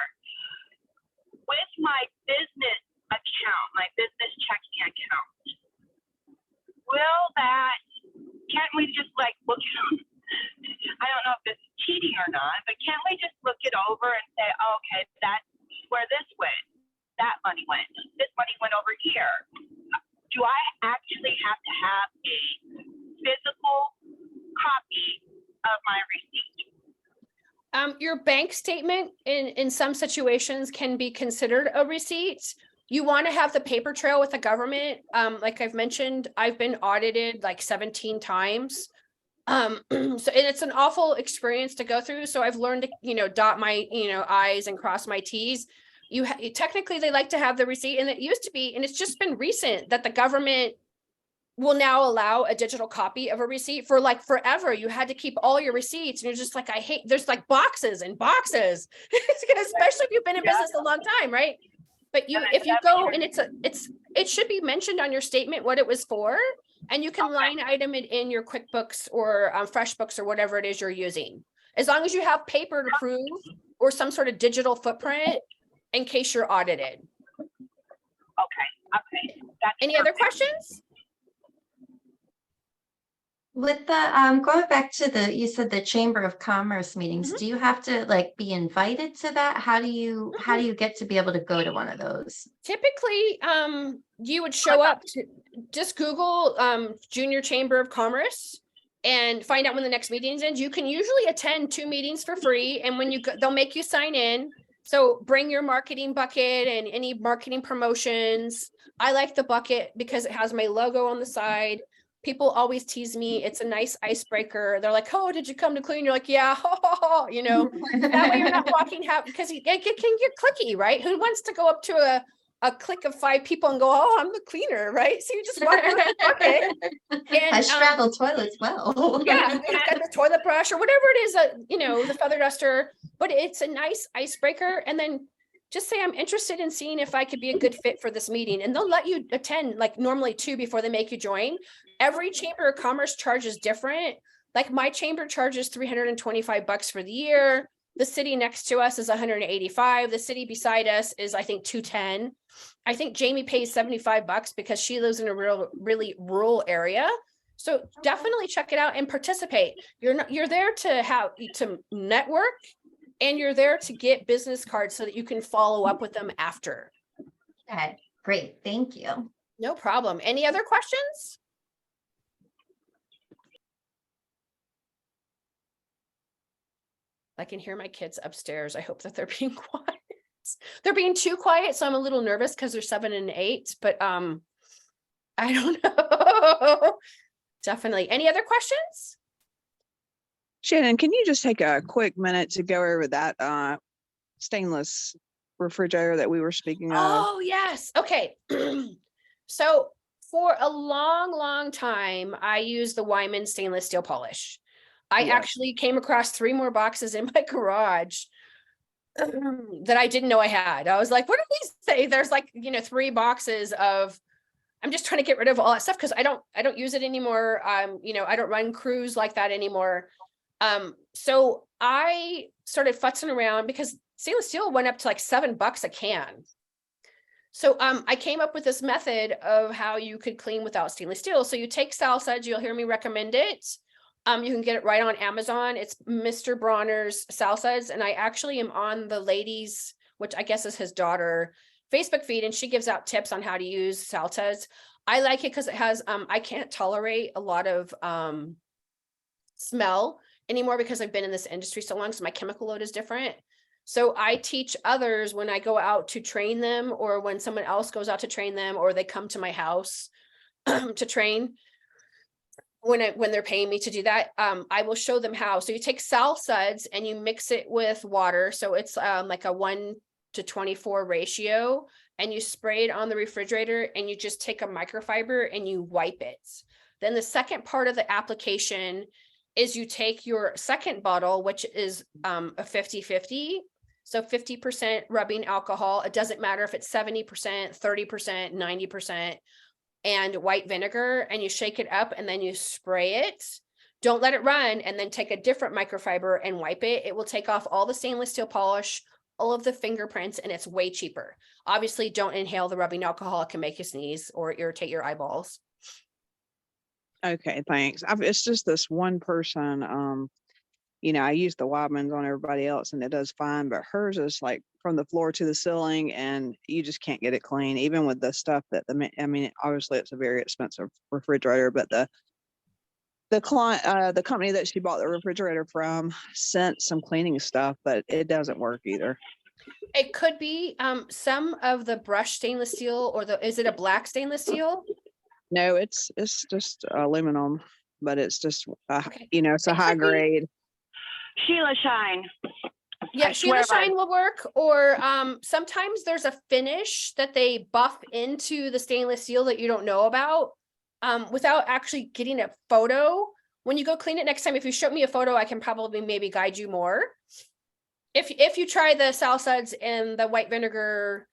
With my business account, my business checking account, can't we just like look at, I don't know if this is cheating or not, but can't we just look it over and say, oh, okay, that's where this went, that money went, this money went over here. Do I actually have to have a physical copy of my receipt? Your bank statement in some situations can be considered a receipt. You want to have the paper trail with the government. Like I've mentioned, I've been audited like 17 times. So and it's an awful experience to go through. So I've learned to, dot my, I's and cross my T's. Technically they like to have the receipt, and it used to be, and it's just been recent that the government will now allow a digital copy of a receipt. For like forever, you had to keep all your receipts, and you're just like, there's like boxes and boxes, especially if you've been in business a long time, right? But if you go and it should be mentioned on your statement what it was for, and you can line item it in your QuickBooks or FreshBooks or whatever it is you're using, as long as you have paper to prove or some sort of digital footprint in case you're audited. Okay. Any other questions? With the going back to you said the Chamber of Commerce meetings, do you have to like be invited to that? How do you get to be able to go to one of those? Typically, you would show up to just Google Junior Chamber of Commerce and find out when the next meeting is. You can usually attend 2 meetings for free, and when you go, they'll make you sign in. So bring your marketing bucket and any marketing promotions. I like the bucket because it has my logo on the side. People always tease me. It's a nice icebreaker. They're like, oh, did you come to clean? You're like, yeah, that way you're not walking because it can get clicky, right? Who wants to go up to a clique of 5 people and go, oh, I'm the cleaner, right? So you just walk in that bucket. And I straddle toilets well. Yeah, you've got the toilet brush or whatever it is, the feather duster, but it's a nice icebreaker. And then just say, I'm interested in seeing if I could be a good fit for this meeting. And they'll let you attend like normally 2 before they make you join. Every Chamber of Commerce charges different. Like my chamber charges $325 for the year. The city next to us is $185. The city beside us is, I think, $210. I think Jamie pays $75 because she lives in a really rural area. So definitely check it out and participate. You're there to network, and you're there to get business cards so that you can follow up with them after. Okay, great. Thank you. No problem. Any other questions? I can hear my kids upstairs. I hope that they're being quiet. They're being too quiet, so I'm a little nervous because they're 7 and 8, but I don't know. Definitely. Any other questions? Shannon, can you just take a quick minute to go over that stainless refrigerator that we were speaking of? Oh, yes. Okay. So for a long time, I used the Wyman stainless steel polish. I actually came across 3 more boxes in my garage that I didn't know I had. I was like, what do these say? There's like, 3 boxes of, I'm just trying to get rid of all that stuff because I don't use it anymore. I don't run crews like that anymore. So I started futzing around because stainless steel went up to like $7 a can. So I came up with this method of how you could clean without stainless steel. So you take SalSuds, you'll hear me recommend it. You can get it right on Amazon. It's Mr. Bronner's SalSuds, and I actually am on the ladies, which I guess is his daughter, Facebook feed, and she gives out tips on how to use SalSuds. I like it because it has, I can't tolerate a lot of smell anymore because I've been in this industry so long, so my chemical load is different. So I teach others when I go out to train them, or when someone else goes out to train them, or they come to my house to train. When they're paying me to do that, I will show them how. So you take SalSuds and you mix it with water. So it's like a 1:24 ratio, and you spray it on the refrigerator, and you just take a microfiber and you wipe it. Then the second part of the application is you take your second bottle, which is a 50-50. So 50% rubbing alcohol. It doesn't matter if it's 70%, 30%, 90%, and white vinegar, and you shake it up and then you spray it. Don't let it run, and then take a different microfiber and wipe it. It will take off all the stainless steel polish, all of the fingerprints, and it's way cheaper. Obviously, don't inhale the rubbing alcohol. It can make you sneeze or irritate your eyeballs. Okay, thanks. It's just this one person, you know, I use the Weidmann's on everybody else and it does fine, but hers is like from the floor to the ceiling and you just can't get it clean, even with the stuff that I mean, obviously it's a very expensive refrigerator, but the client, the company that she bought the refrigerator from sent some cleaning stuff, but it doesn't work either. It could be some of the brushed stainless steel, or is it a black stainless steel? No, it's just aluminum, but it's just, Okay. you know, it's a It high could be- grade. Sheila Shine. Yeah, I Sheila swear by- Shine will work, or sometimes there's a finish that they buff into the stainless steel that you don't know about without actually getting a photo. When you go clean it next time, if you show me a photo, I can probably maybe guide you more. If you try the sal suds and the white vinegar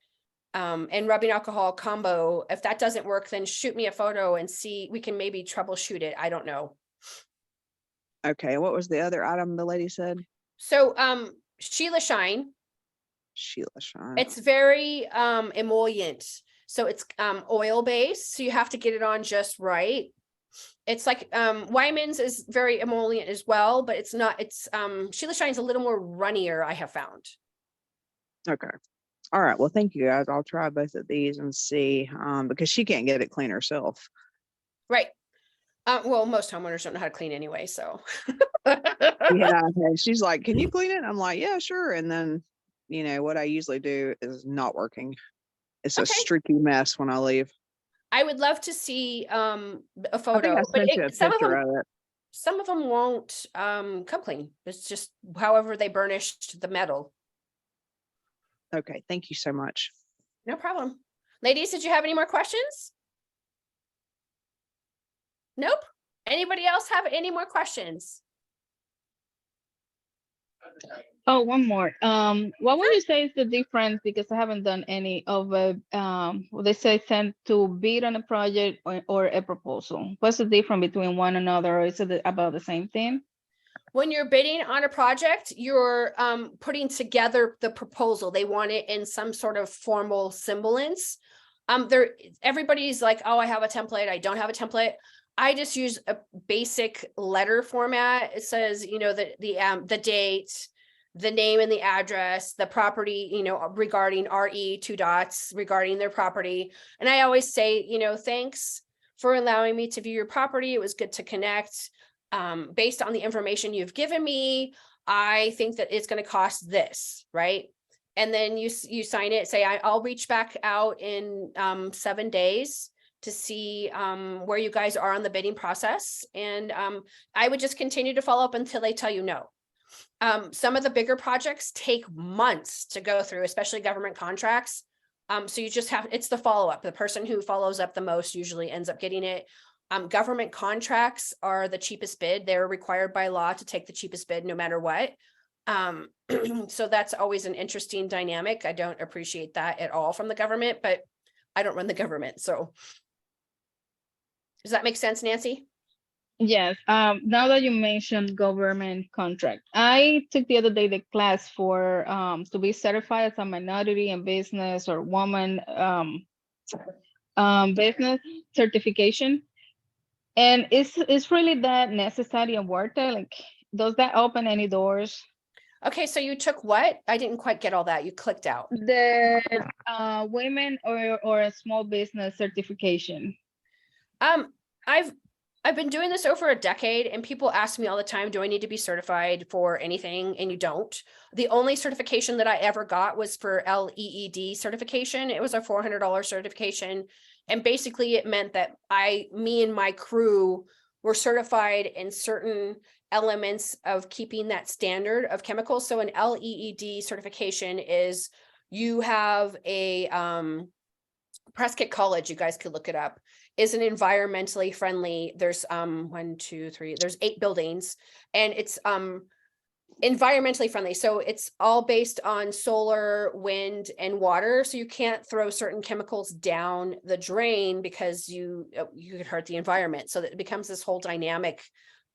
and rubbing alcohol combo, if that doesn't work, then shoot me a photo and see, we can maybe troubleshoot it. I don't know. Okay, what was the other item the lady said? So Sheila Shine, Sheila Shine. it's very emollient. So it's oil based, so you have to get it on just right. It's like Wyman's is very emollient as well, but it's not, it's Sheila Shine's a little more runnier, I have found. Okay. All right. Well, thank you guys. I'll try both of these and see, because she can't get it clean herself. Right. Well, most homeowners don't know how to clean anyway, so. Yeah. And she's like, can you clean it? I'm like, yeah, sure. And then, you know, what I usually do is not working. It's a Okay. streaky mess when I leave. I would love to see a I photo, think I but sent you a picture of it. some of them won't come clean. It's just however they burnished the metal. Okay. Thank you so much. No problem. Ladies, did you have any more questions? Nope. Anybody else have any more questions? Oh, one more. What would you say is the difference? Because I haven't done any of it. They say send to bid on a project or a proposal. What's the difference between one another? Or is it about the same thing? When you're bidding on a project, you're putting together the proposal. They want it in some sort of formal semblance. Everybody's like, oh, I have a template. I don't have a template. I just use a basic letter format. It says, you know, the date, the name and the address, the property, you know, regarding RE 2 dots regarding their property. And I always say, you know, thanks for allowing me to view your property. It was good to connect. Based on the information you've given me, I think that it's going to cost this, right? And then you sign it, say, I'll reach back out in 7 days to see where you guys are on the bidding process. And I would just continue to follow up until they tell you no. Some of the bigger projects take months to go through, especially government contracts. So you just have, it's the follow-up. The person who follows up the most usually ends up getting it. Government contracts are the cheapest bid. They're required by law to take the cheapest bid no matter what. So that's always an interesting dynamic. I don't appreciate that at all from the government, but I don't run the government. So does that make sense, Nancy? Yes. Now that you mentioned government contract, I took the other day the class for to be certified as a minority in business or woman business certification. And it's really that necessary and worth it? Like, does that open any doors? Okay, so you took what? I didn't quite get all that. You clicked out. The women or a small business certification. I've been doing this over a decade, and people ask me all the time, do I need to be certified for anything? And you don't. The only certification that I ever got was for LEED certification. It was a $400 certification. And basically it meant that me and my crew were certified in certain elements of keeping that standard of chemicals. So an LEED certification is you have a Prescott College, you guys could look it up, is an environmentally friendly, there's 1, 2, 3, there's 8 buildings, and it's environmentally friendly. So it's all based on solar, wind, and water. So you can't throw certain chemicals down the drain because you could hurt the environment. So that it becomes this whole dynamic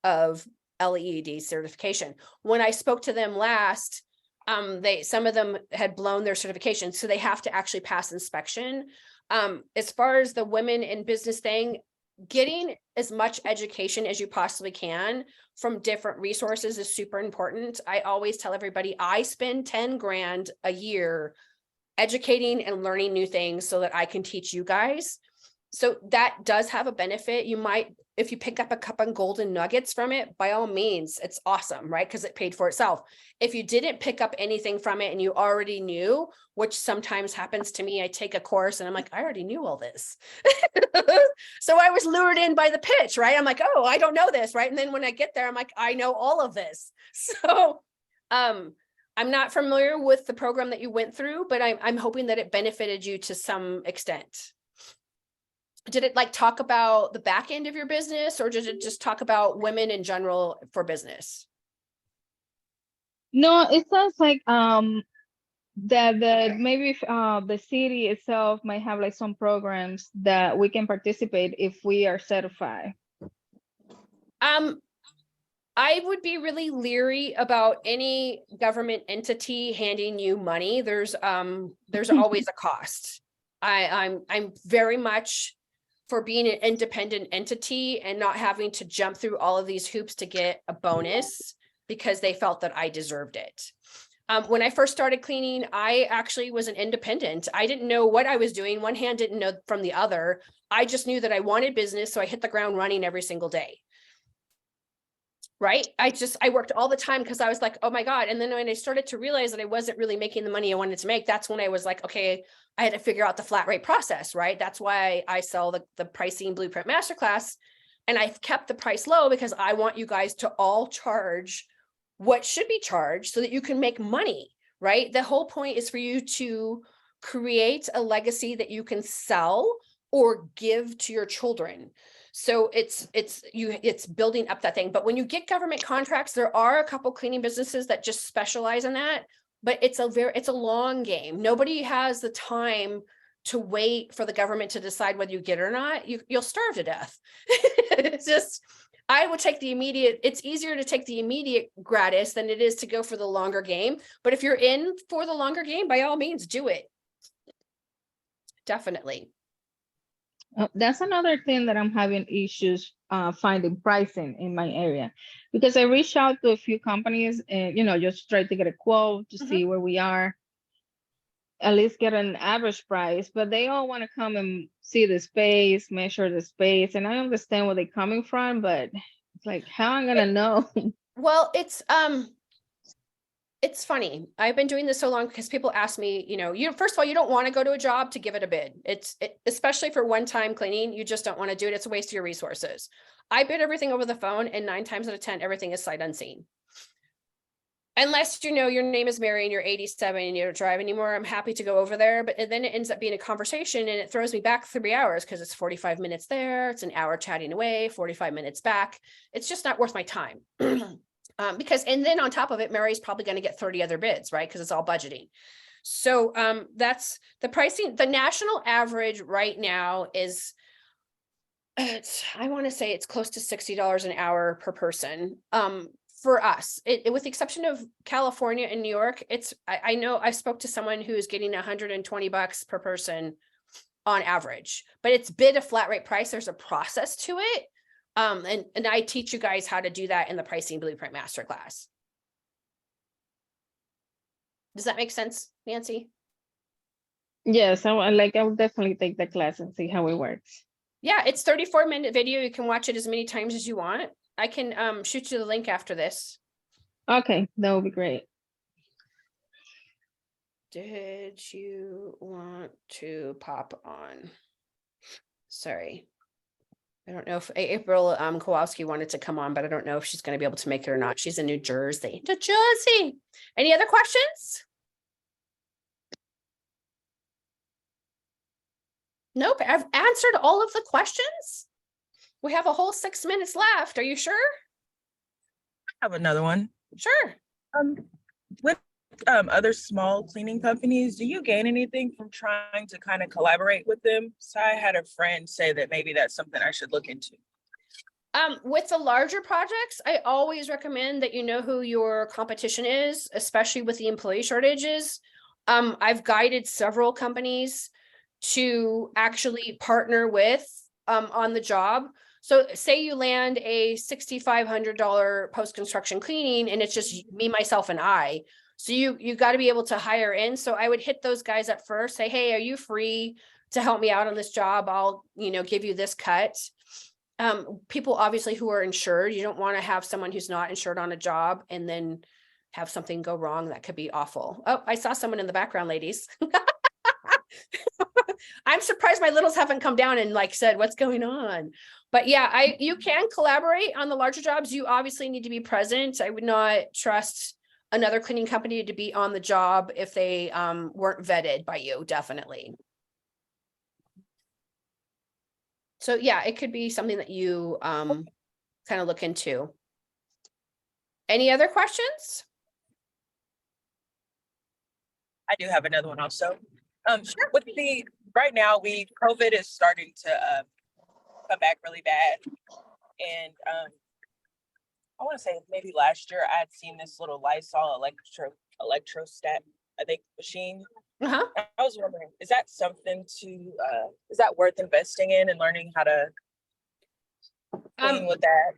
of LEED certification. When I spoke to them last, some of them had blown their certification, so they have to actually pass inspection. As far as the women in business thing, getting as much education as you possibly can from different resources is super important. I always tell everybody I spend 10 grand a year educating and learning new things so that I can teach you guys. So that does have a benefit. You might, if you pick up a couple of golden nuggets from it, by all means, it's awesome, right? Because it paid for itself. If you didn't pick up anything from it and you already knew, which sometimes happens to me, I take a course and I'm like, I already knew all this. So I was lured in by the pitch, right? I'm like, oh, I don't know this, right? And then when I get there, I'm like, I know all of this. So I'm not familiar with the program that you went through, but I'm hoping that it benefited you to some extent. Did it like talk about the back end of your business, or did it just talk about women in general for business? No, it sounds like that maybe the city itself might have like some programs that we can participate if we are certified. I would be really leery about any government entity handing you money. There's always a cost. I'm very much for being an independent entity and not having to jump through all of these hoops to get a bonus because they felt that I deserved it. When I first started cleaning, I actually was an independent. I didn't know what I was doing. One hand didn't know from the other. I just knew that I wanted business, so I hit the ground running every single day. Right? I worked all the time because I was like, oh my God. And then when I started to realize that I wasn't really making the money I wanted to make, that's when I was like, okay, I had to figure out the flat rate process, right? That's why I sell the pricing blueprint masterclass. And I've kept the price low because I want you guys to all charge what should be charged so that you can make money, right? The whole point is for you to create a legacy that you can sell or give to your children. So it's building up that thing. But when you get government contracts, there are a couple cleaning businesses that just specialize in that, but it's a long game. Nobody has the time to wait for the government to decide whether you get it or not. You'll starve to death. It's just, I would take the immediate, it's easier to take the immediate gratis than it is to go for the longer game. But if you're in for the longer game, by all means, do it. Definitely. That's another thing that I'm having issues finding pricing in my area, because I reached out to a few companies and, just try to get a quote to see where we are, at least get an average price, but they all want to come and see the space, measure the space. And I understand where they're coming from, but it's like, how am I going to know? Well, it's funny. I've been doing this so long because people ask me, first of all, you don't want to go to a job to give it a bid. Especially for one-time cleaning, you just don't want to do it. It's a waste of your resources. I bid everything over the phone, and 9 times out of 10, everything is sight unseen. Unless your name is Mary and you're 87 and you don't drive anymore, I'm happy to go over there. But then it ends up being a conversation and it throws me back 3 hours because it's 45 minutes there. It's an hour chatting away, 45 minutes back. It's just not worth my time. And then on top of it, Mary's probably going to get 30 other bids, right? Because it's all budgeting. So that's the pricing. The national average right now is, I want to say it's close to $60 an hour per person. For us, with the exception of California and New York, I know I spoke to someone who is getting $120 per person on average, but it's bid a flat rate price. There's a process to it. And I teach you guys how to do that in the pricing blueprint masterclass. Does that make sense, Nancy? Yes, I'll definitely take the class and see how it works. Yeah, it's 34-minute video. You can watch it as many times as you want. I can shoot you the link after this. Okay, that would be great. Did you want to pop on? Sorry. I don't know if April Kowalski wanted to come on, but I don't know if she's going to be able to make it or not. She's in New Jersey. New Jersey. Any other questions? Nope, I've answered all of the questions. We have a whole 6 minutes left. Are you sure? I have another one. Sure. With other small cleaning companies, do you gain anything from trying to kind of collaborate with them? So I had a friend say that maybe that's something I should look into. With the larger projects, I always recommend that you know who your competition is, especially with the employee shortages. I've guided several companies to actually partner with on the job. So say you land a $6,500 post-construction cleaning and it's just me, myself, and I. So you got to be able to hire in. So I would hit those guys up first, say, hey, are you free to help me out on this job? I'll, give you this cut. People obviously who are insured, you don't want to have someone who's not insured on a job and then have something go wrong. That could be awful. Oh, I saw someone in the background, ladies. I'm surprised my littles haven't come down and said, what's going on? But yeah, you can collaborate on the larger jobs. You obviously need to be present. I would not trust another cleaning company to be on the job if they weren't vetted by you, definitely. So yeah, it could be something that you kind of look into. Any other questions? I do have another one also. Sure. With right now, COVID is starting to come back really bad. And I want to say maybe last year I had seen this little Lysol electrostat, I think, machine. Uh-huh. I was wondering, is that something is that worth investing in and learning how to clean with that?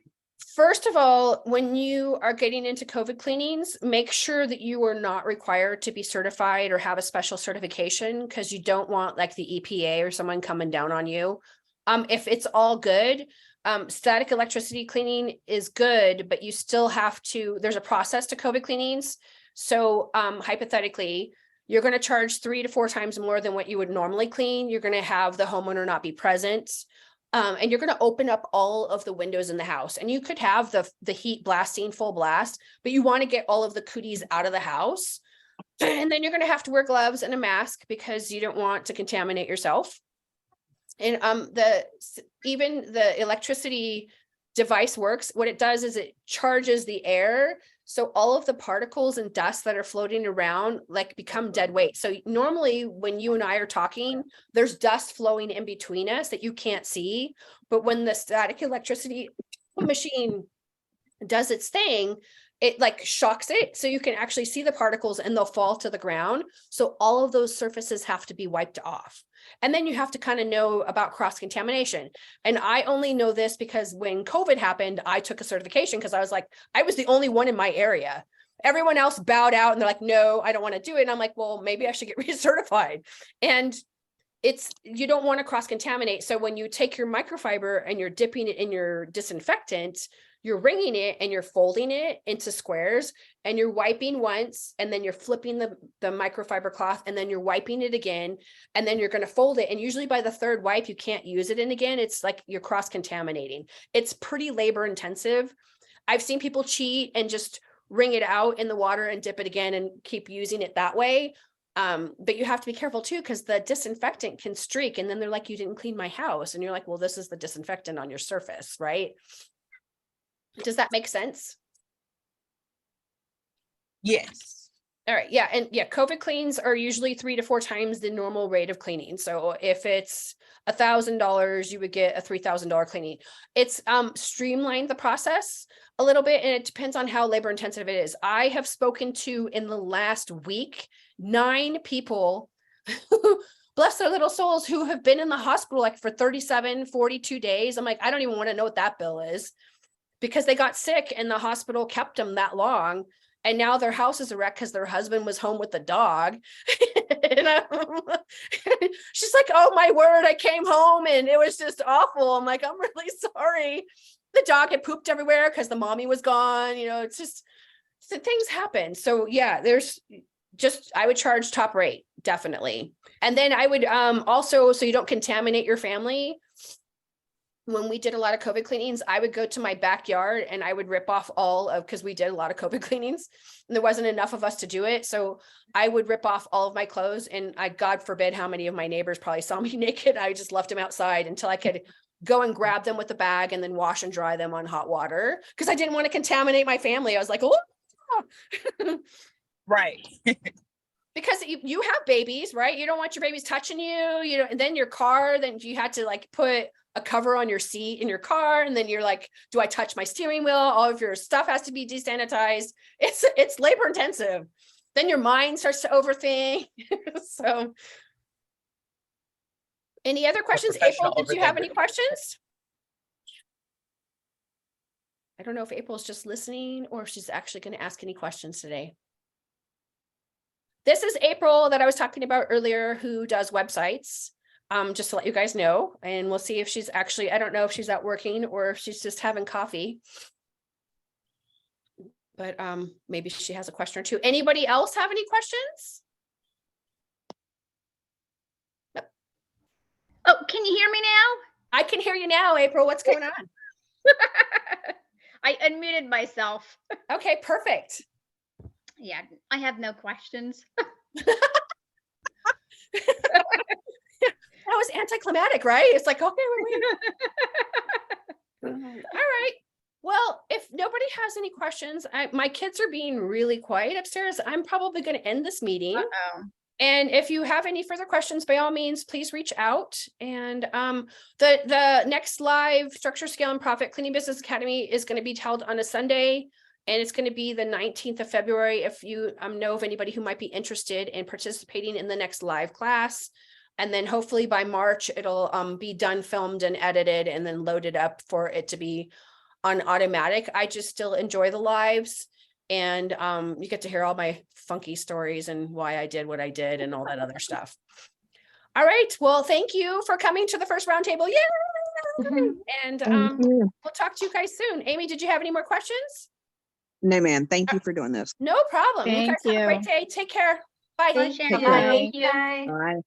First of all, when you are getting into COVID cleanings, make sure that you are not required to be certified or have a special certification, because you don't want the EPA or someone coming down on you. If it's all good, static electricity cleaning is good, but you still have to, there's a process to COVID cleanings. So hypothetically, you're going to charge 3 to 4 times more than what you would normally clean. You're going to have the homeowner not be present. And you're going to open up all of the windows in the house, and you could have the heat blasting full blast, but you want to get all of the cooties out of the house. And then you're going to have to wear gloves and a mask because you don't want to contaminate yourself. And even the electricity device works. What it does is it charges the air. So all of the particles and dust that are floating around become dead weight. So normally when you and I are talking, there's dust flowing in between us that you can't see. But when the static electricity machine does its thing, it shocks it. So you can actually see the particles and they'll fall to the ground. So all of those surfaces have to be wiped off. And then you have to kind of know about cross-contamination. And I only know this because when COVID happened, I took a certification because I was the only one in my area. Everyone else bowed out and they're like, no, I don't want to do it. And I'm like, well, maybe I should get recertified. And you don't want to cross-contaminate. So when you take your microfiber and you're dipping it in your disinfectant, you're wringing it and you're folding it into squares and you're wiping once, and then you're flipping the microfiber cloth, and then you're wiping it again, and then you're going to fold it. And usually by the third wipe, you can't use it in again. It's like you're cross-contaminating. It's pretty labor intensive. I've seen people cheat and just wring it out in the water and dip it again and keep using it that way. But you have to be careful too, because the disinfectant can streak, and then they're like, you didn't clean my house. And you're like, well, this is the disinfectant on your surface, right? Does that make sense? Yes. All right. Yeah. And yeah, COVID cleans are usually 3 to 4 times the normal rate of cleaning. So if it's $1,000, you would get a $3,000 cleaning. It's streamlined the process a little bit, and it depends on how labor intensive it is. I have spoken to, in the last week, 9 people bless their little souls, who have been in the hospital for 37, 42 days. I'm like, I don't even want to know what that bill is, because they got sick and the hospital kept them that long. And now their house is a wreck because their husband was home with the dog. And she's like, oh my word, I came home and it was just awful. I'm like, I'm really sorry. The dog had pooped everywhere because the mommy was gone. It's just, things happen. So yeah, I would charge top rate, definitely. And then I would also, so you don't contaminate your family, when we did a lot of COVID cleanings, I would go to my backyard and I would rip off because we did a lot of COVID cleanings and there wasn't enough of us to do it. So I would rip off all of my clothes, and God forbid how many of my neighbors probably saw me naked. I just left them outside until I could go and grab them with the bag and then wash and dry them on hot water because I didn't want to contaminate my family. I was like, oh, Right. because you have babies, right? You don't want your babies touching you, and then your car, then you had to like put a cover on your seat in your car. And then you're like, do I touch my steering wheel? All of your stuff has to be desanitized. It's labor intensive. Then your mind starts to overthink. So any other questions? April, professional did you have any overthinker. questions? I don't know if April's just listening or if she's actually going to ask any questions today. This is April that I was talking about earlier, who does websites, just to let you guys know. And we'll see if she's actually, I don't know if she's out working or if she's just having coffee. But maybe she has a question or two. Anybody else have any questions? Nope. Oh, can you hear me now? I can hear you now, April. What's going on? I unmuted myself. Okay, perfect. Yeah, I have no questions. That was anticlimactic, right? It's like, okay, wait. All right. Well, if nobody has any questions, my kids are being really quiet upstairs. I'm probably going to end this meeting. Uh-oh. And if you have any further questions, by all means, please reach out. And the next live Structure, Scale, and Profit Cleaning Business Academy is going to be held on a Sunday. And it's going to be the 19th of February. If you know of anybody who might be interested in participating in the next live class. And then hopefully by March, it'll be done, filmed and edited and then loaded up for it to be on automatic. I just still enjoy the lives. And you get to hear all my funky stories and why I did what I did and all that other stuff. All right. Well, thank you for coming to the first roundtable. Yay! And we'll talk to you guys soon. Amy, did you have any more questions? No, ma'am. Thank you for doing this. No problem. You guys have a great day. Take care. Bye. Thank Shannon. you. Thank you. Bye. Bye.